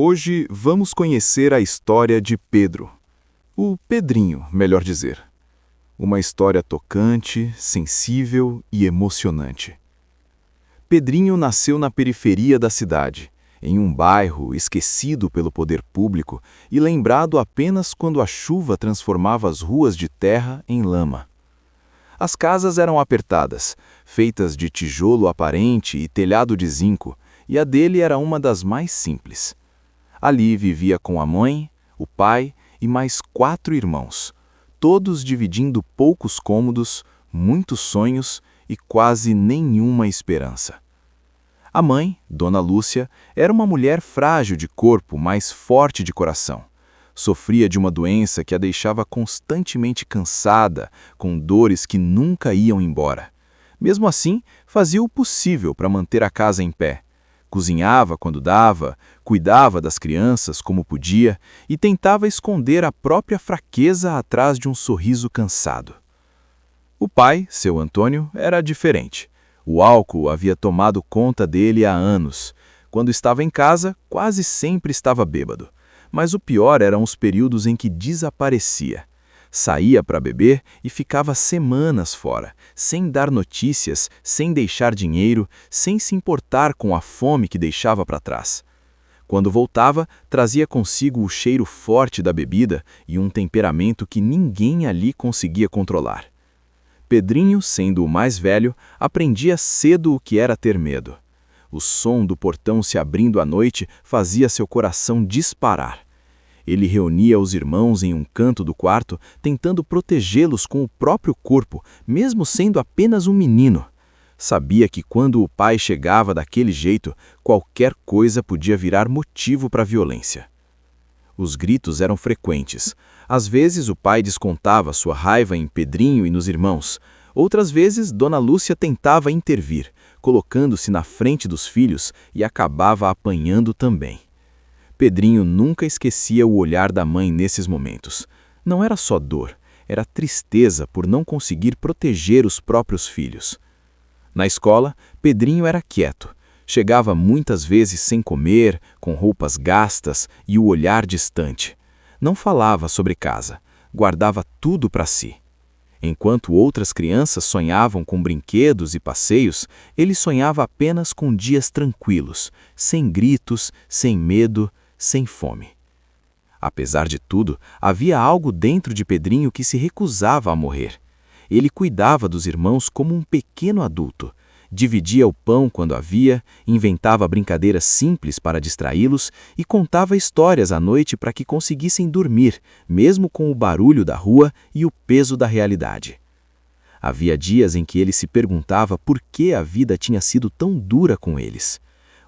Hoje vamos conhecer a história de Pedro. O Pedrinho, melhor dizer. Uma história tocante, sensível e emocionante. Pedrinho nasceu na periferia da cidade, em um bairro esquecido pelo poder público e lembrado apenas quando a chuva transformava as ruas de terra em lama. As casas eram apertadas, feitas de tijolo aparente e telhado de zinco, e a dele era uma das mais simples. Ali vivia com a mãe, o pai e mais 4 irmãos, todos dividindo poucos cômodos, muitos sonhos e quase nenhuma esperança. A mãe, Dona Lúcia, era uma mulher frágil de corpo, mas forte de coração. Sofria de uma doença que a deixava constantemente cansada, com dores que nunca iam embora. Mesmo assim, fazia o possível para manter a casa em pé. Cozinhava quando dava, cuidava das crianças como podia e tentava esconder a própria fraqueza atrás de um sorriso cansado. O pai, seu Antônio, era diferente. O álcool havia tomado conta dele há anos. Quando estava em casa, quase sempre estava bêbado. Mas o pior eram os períodos em que desaparecia. Saía para beber e ficava semanas fora, sem dar notícias, sem deixar dinheiro, sem se importar com a fome que deixava para trás. Quando voltava, trazia consigo o cheiro forte da bebida e um temperamento que ninguém ali conseguia controlar. Pedrinho, sendo o mais velho, aprendia cedo o que era ter medo. O som do portão se abrindo à noite fazia seu coração disparar. Ele reunia os irmãos em um canto do quarto, tentando protegê-los com o próprio corpo, mesmo sendo apenas um menino. Sabia que quando o pai chegava daquele jeito, qualquer coisa podia virar motivo para violência. Os gritos eram frequentes. Às vezes o pai descontava sua raiva em Pedrinho e nos irmãos. Outras vezes, Dona Lúcia tentava intervir, colocando-se na frente dos filhos e acabava apanhando também. Pedrinho nunca esquecia o olhar da mãe nesses momentos. Não era só dor, era tristeza por não conseguir proteger os próprios filhos. Na escola, Pedrinho era quieto. Chegava muitas vezes sem comer, com roupas gastas e o olhar distante. Não falava sobre casa, guardava tudo para si. Enquanto outras crianças sonhavam com brinquedos e passeios, ele sonhava apenas com dias tranquilos, sem gritos, sem medo, sem fome. Apesar de tudo, havia algo dentro de Pedrinho que se recusava a morrer. Ele cuidava dos irmãos como um pequeno adulto. Dividia o pão quando havia, inventava brincadeiras simples para distraí-los e contava histórias à noite para que conseguissem dormir, mesmo com o barulho da rua e o peso da realidade. Havia dias em que ele se perguntava por que a vida tinha sido tão dura com eles.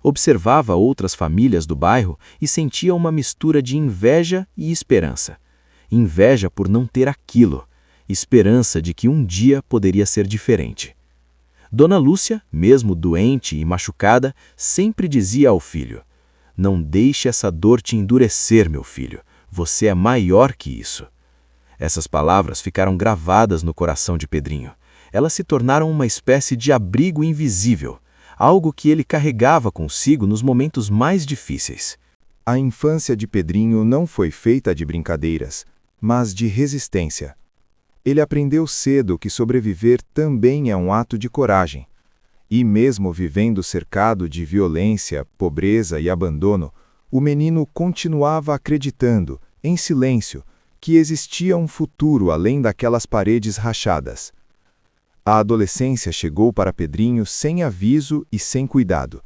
Observava outras famílias do bairro e sentia uma mistura de inveja e esperança. Inveja por não ter aquilo, esperança de que um dia poderia ser diferente. Dona Lúcia, mesmo doente e machucada, sempre dizia ao filho: "Não deixe essa dor te endurecer, meu filho. Você é maior que isso." Essas palavras ficaram gravadas no coração de Pedrinho. Elas se tornaram uma espécie de abrigo invisível, algo que ele carregava consigo nos momentos mais difíceis. A infância de Pedrinho não foi feita de brincadeiras, mas de resistência. Ele aprendeu cedo que sobreviver também é um ato de coragem. E mesmo vivendo cercado de violência, pobreza e abandono, o menino continuava acreditando, em silêncio, que existia um futuro além daquelas paredes rachadas. A adolescência chegou para Pedrinho sem aviso e sem cuidado.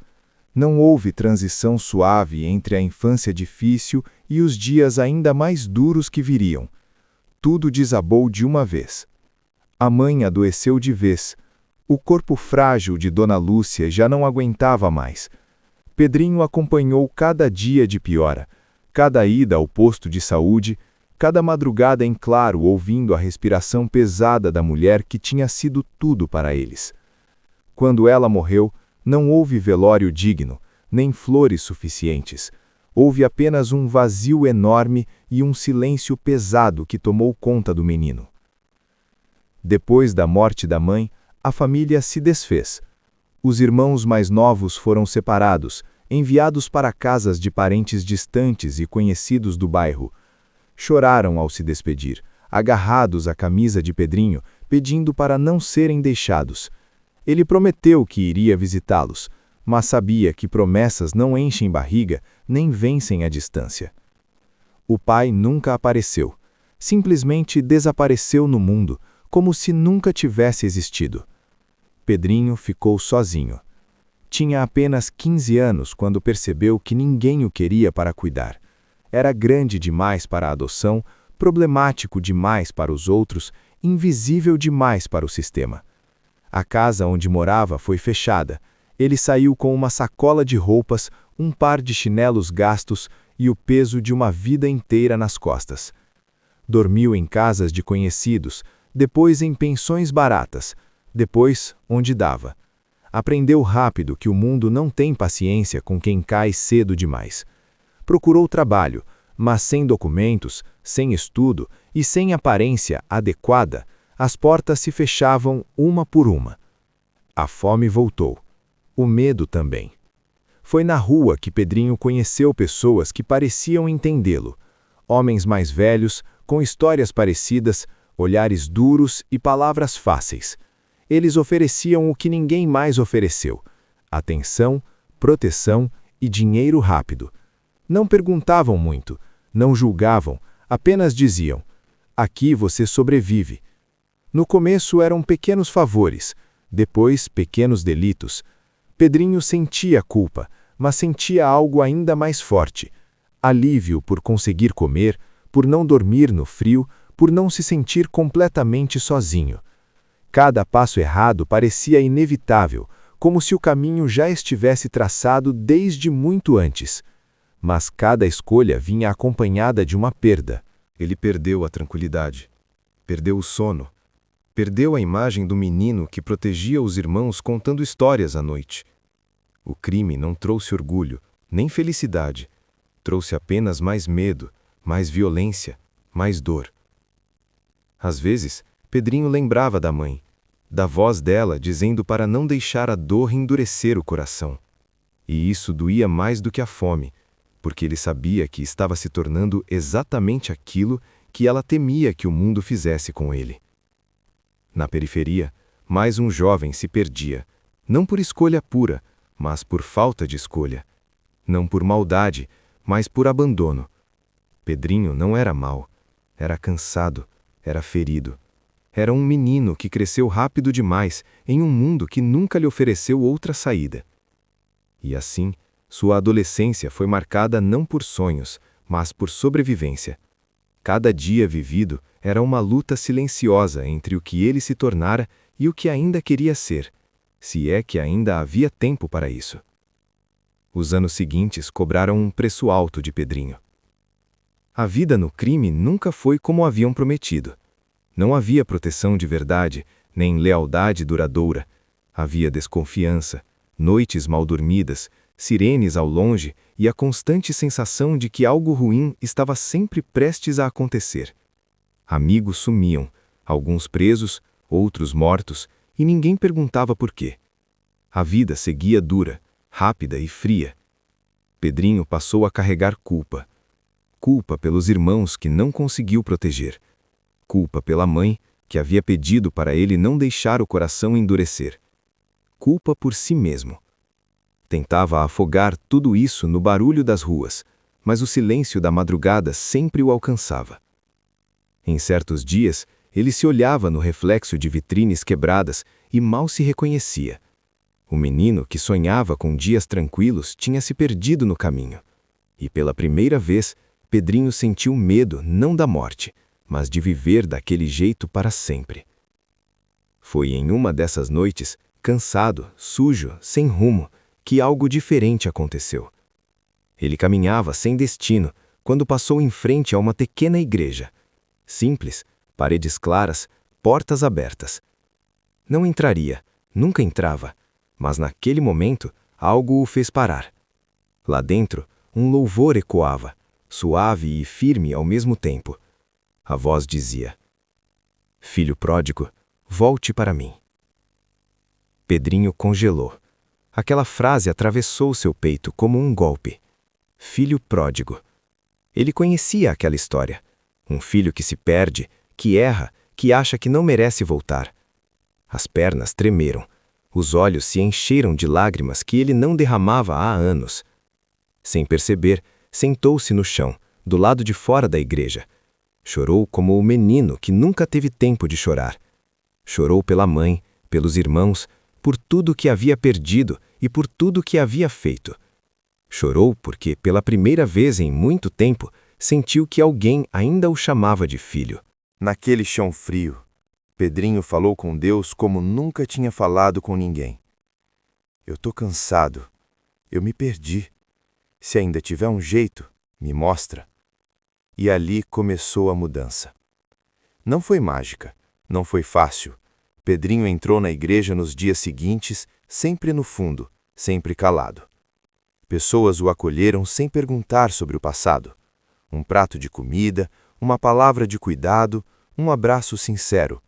Não houve transição suave entre a infância difícil e os dias ainda mais duros que viriam. Tudo desabou de uma vez. A mãe adoeceu de vez. O corpo frágil de Dona Lúcia já não aguentava mais. Pedrinho acompanhou cada dia de piora, cada ida ao posto de saúde, cada madrugada em claro ouvindo a respiração pesada da mulher que tinha sido tudo para eles. Quando ela morreu, não houve velório digno, nem flores suficientes. Houve apenas um vazio enorme e um silêncio pesado que tomou conta do menino. Depois da morte da mãe, a família se desfez. Os irmãos mais novos foram separados, enviados para casas de parentes distantes e conhecidos do bairro. Choraram ao se despedir, agarrados à camisa de Pedrinho, pedindo para não serem deixados. Ele prometeu que iria visitá-los, mas sabia que promessas não enchem barriga nem vencem a distância. O pai nunca apareceu. Simplesmente desapareceu no mundo, como se nunca tivesse existido. Pedrinho ficou sozinho. Tinha apenas 15 anos quando percebeu que ninguém o queria para cuidar. Era grande demais para a adoção, problemático demais para os outros, invisível demais para o sistema. A casa onde morava foi fechada. Ele saiu com uma sacola de roupas, um par de chinelos gastos e o peso de uma vida inteira nas costas. Dormiu em casas de conhecidos, depois em pensões baratas, depois onde dava. Aprendeu rápido que o mundo não tem paciência com quem cai cedo demais. Procurou trabalho, mas sem documentos, sem estudo e sem aparência adequada, as portas se fechavam uma por uma. A fome voltou. O medo também. Foi na rua que Pedrinho conheceu pessoas que pareciam entendê-lo. Homens mais velhos, com histórias parecidas, olhares duros e palavras fáceis. Eles ofereciam o que ninguém mais ofereceu: atenção, proteção e dinheiro rápido. Não perguntavam muito, não julgavam, apenas diziam: aqui você sobrevive. No começo eram pequenos favores, depois pequenos delitos. Pedrinho sentia culpa, mas sentia algo ainda mais forte: alívio por conseguir comer, por não dormir no frio, por não se sentir completamente sozinho. Cada passo errado parecia inevitável, como se o caminho já estivesse traçado desde muito antes. Mas cada escolha vinha acompanhada de uma perda. Ele perdeu a tranquilidade, perdeu o sono, perdeu a imagem do menino que protegia os irmãos contando histórias à noite. O crime não trouxe orgulho, nem felicidade. Trouxe apenas mais medo, mais violência, mais dor. Às vezes, Pedrinho lembrava da mãe, da voz dela dizendo para não deixar a dor endurecer o coração. E isso doía mais do que a fome, porque ele sabia que estava se tornando exatamente aquilo que ela temia que o mundo fizesse com ele. Na periferia, mais um jovem se perdia, não por escolha pura, mas por falta de escolha. Não por maldade, mas por abandono. Pedrinho não era mau, era cansado, era ferido. Era um menino que cresceu rápido demais em um mundo que nunca lhe ofereceu outra saída. E assim, sua adolescência foi marcada não por sonhos, mas por sobrevivência. Cada dia vivido era uma luta silenciosa entre o que ele se tornara e o que ainda queria ser, se é que ainda havia tempo para isso. Os anos seguintes cobraram um preço alto de Pedrinho. A vida no crime nunca foi como haviam prometido. Não havia proteção de verdade, nem lealdade duradoura. Havia desconfiança, noites mal dormidas, sirenes ao longe e a constante sensação de que algo ruim estava sempre prestes a acontecer. Amigos sumiam, alguns presos, outros mortos, e ninguém perguntava por quê. A vida seguia dura, rápida e fria. Pedrinho passou a carregar culpa. Culpa pelos irmãos que não conseguiu proteger. Culpa pela mãe, que havia pedido para ele não deixar o coração endurecer. Culpa por si mesmo. Tentava afogar tudo isso no barulho das ruas, mas o silêncio da madrugada sempre o alcançava. Em certos dias, ele se olhava no reflexo de vitrines quebradas e mal se reconhecia. O menino que sonhava com dias tranquilos tinha se perdido no caminho. E pela primeira vez, Pedrinho sentiu medo não da morte, mas de viver daquele jeito para sempre. Foi em uma dessas noites, cansado, sujo, sem rumo, que algo diferente aconteceu. Ele caminhava sem destino quando passou em frente a uma pequena igreja. Simples, paredes claras, portas abertas. Não entraria, nunca entrava, mas naquele momento algo o fez parar. Lá dentro, um louvor ecoava, suave e firme ao mesmo tempo. A voz dizia: "Filho pródigo, volte para mim." Pedrinho congelou. Aquela frase atravessou seu peito como um golpe. Filho pródigo. Ele conhecia aquela história. Um filho que se perde, que erra, que acha que não merece voltar. As pernas tremeram. Os olhos se encheram de lágrimas que ele não derramava há anos. Sem perceber, sentou-se no chão, do lado de fora da igreja. Chorou como o menino que nunca teve tempo de chorar. Chorou pela mãe, pelos irmãos, por tudo que havia perdido e por tudo que havia feito. Chorou porque, pela primeira vez em muito tempo, sentiu que alguém ainda o chamava de filho. Naquele chão frio, Pedrinho falou com Deus como nunca tinha falado com ninguém. Eu tô cansado. Eu me perdi. Se ainda tiver um jeito, me mostra. E ali começou a mudança. Não foi mágica, não foi fácil. Pedrinho entrou na igreja nos dias seguintes, sempre no fundo, sempre calado. Pessoas o acolheram sem perguntar sobre o passado. Um prato de comida, uma palavra de cuidado, um abraço sincero.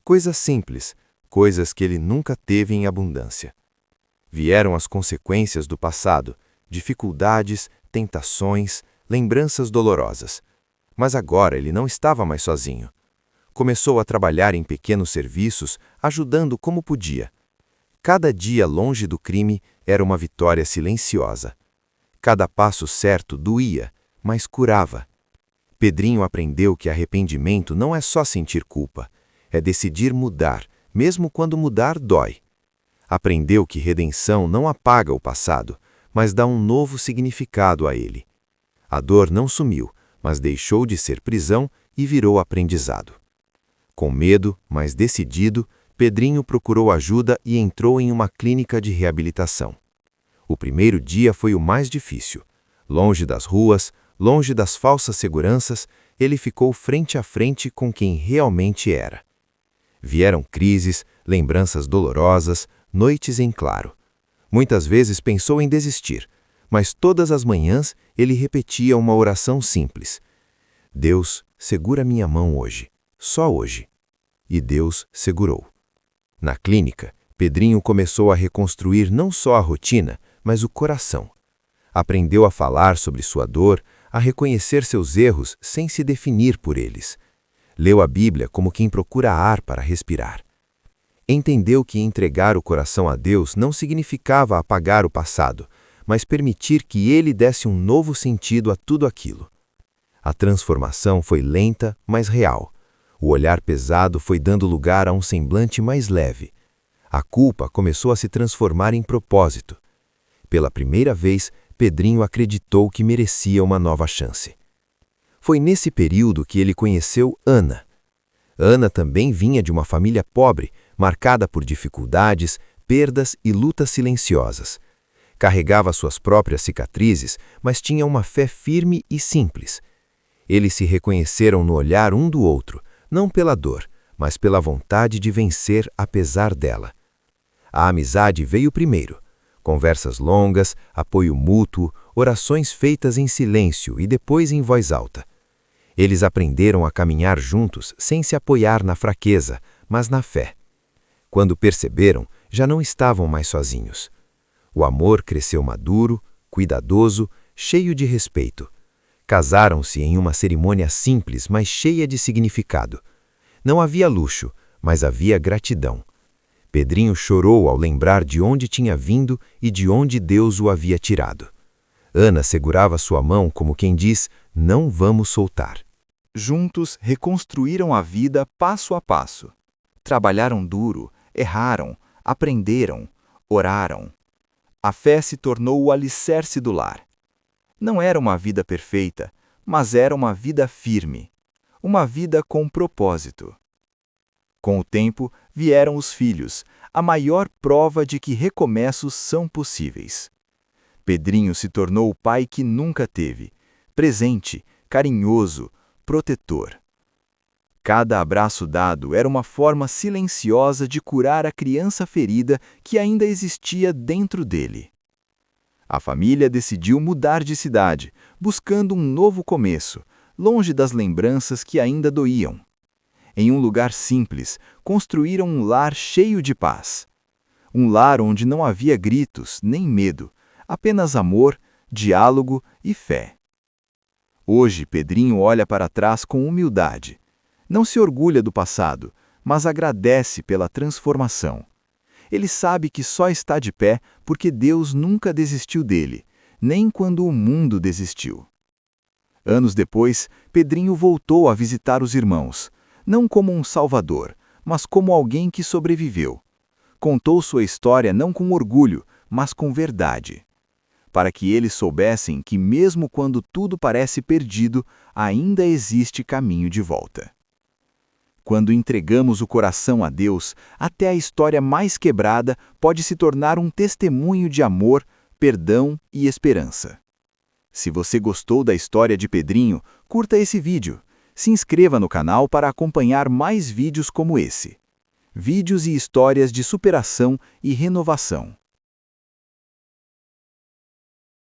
Coisas simples, coisas que ele nunca teve em abundância. Vieram as consequências do passado, dificuldades, tentações, lembranças dolorosas. Mas agora ele não estava mais sozinho. Começou a trabalhar em pequenos serviços, ajudando como podia. Cada dia longe do crime era uma vitória silenciosa. Cada passo certo doía, mas curava. Pedrinho aprendeu que arrependimento não é só sentir culpa, é decidir mudar, mesmo quando mudar dói. Aprendeu que redenção não apaga o passado, mas dá um novo significado a ele. A dor não sumiu, mas deixou de ser prisão e virou aprendizado. Com medo, mas decidido, Pedrinho procurou ajuda e entrou em uma clínica de reabilitação. O primeiro dia foi o mais difícil. Longe das ruas, longe das falsas seguranças, ele ficou frente a frente com quem realmente era. Vieram crises, lembranças dolorosas, noites em claro. Muitas vezes pensou em desistir, mas todas as manhãs ele repetia uma oração simples. Deus, segura minha mão hoje, só hoje. E Deus segurou. Na clínica, Pedrinho começou a reconstruir não só a rotina, mas o coração. Aprendeu a falar sobre sua dor, a reconhecer seus erros sem se definir por eles. Leu a Bíblia como quem procura ar para respirar. Entendeu que entregar o coração a Deus não significava apagar o passado, mas permitir que Ele desse um novo sentido a tudo aquilo. A transformação foi lenta, mas real. O olhar pesado foi dando lugar a um semblante mais leve. A culpa começou a se transformar em propósito. Pela primeira vez, Pedrinho acreditou que merecia uma nova chance. Foi nesse período que ele conheceu Ana. Ana também vinha de uma família pobre, marcada por dificuldades, perdas e lutas silenciosas. Carregava suas próprias cicatrizes, mas tinha uma fé firme e simples. Eles se reconheceram no olhar um do outro, não pela dor, mas pela vontade de vencer apesar dela. A amizade veio primeiro. Conversas longas, apoio mútuo, orações feitas em silêncio e depois em voz alta. Eles aprenderam a caminhar juntos sem se apoiar na fraqueza, mas na fé. Quando perceberam, já não estavam mais sozinhos. O amor cresceu maduro, cuidadoso, cheio de respeito. Casaram-se em uma cerimônia simples, mas cheia de significado. Não havia luxo, mas havia gratidão. Pedrinho chorou ao lembrar de onde tinha vindo e de onde Deus o havia tirado. Ana segurava sua mão como quem diz, não vamos soltar. Juntos reconstruíram a vida passo a passo. Trabalharam duro, erraram, aprenderam, oraram. A fé se tornou o alicerce do lar. Não era uma vida perfeita, mas era uma vida firme. Uma vida com propósito. Com o tempo, vieram os filhos, a maior prova de que recomeços são possíveis. Pedrinho se tornou o pai que nunca teve, presente, carinhoso, protetor. Cada abraço dado era uma forma silenciosa de curar a criança ferida que ainda existia dentro dele. A família decidiu mudar de cidade, buscando um novo começo, longe das lembranças que ainda doíam. Em um lugar simples, construíram um lar cheio de paz. Um lar onde não havia gritos nem medo, apenas amor, diálogo e fé. Hoje, Pedrinho olha para trás com humildade. Não se orgulha do passado, mas agradece pela transformação. Ele sabe que só está de pé porque Deus nunca desistiu dele, nem quando o mundo desistiu. Anos depois, Pedrinho voltou a visitar os irmãos, não como um salvador, mas como alguém que sobreviveu. Contou sua história não com orgulho, mas com verdade. Para que eles soubessem que mesmo quando tudo parece perdido, ainda existe caminho de volta. Quando entregamos o coração a Deus, até a história mais quebrada pode se tornar um testemunho de amor, perdão e esperança. Se você gostou da história de Pedrinho, curta esse vídeo. Se inscreva no canal para acompanhar mais vídeos como esse. Vídeos e histórias de superação e renovação.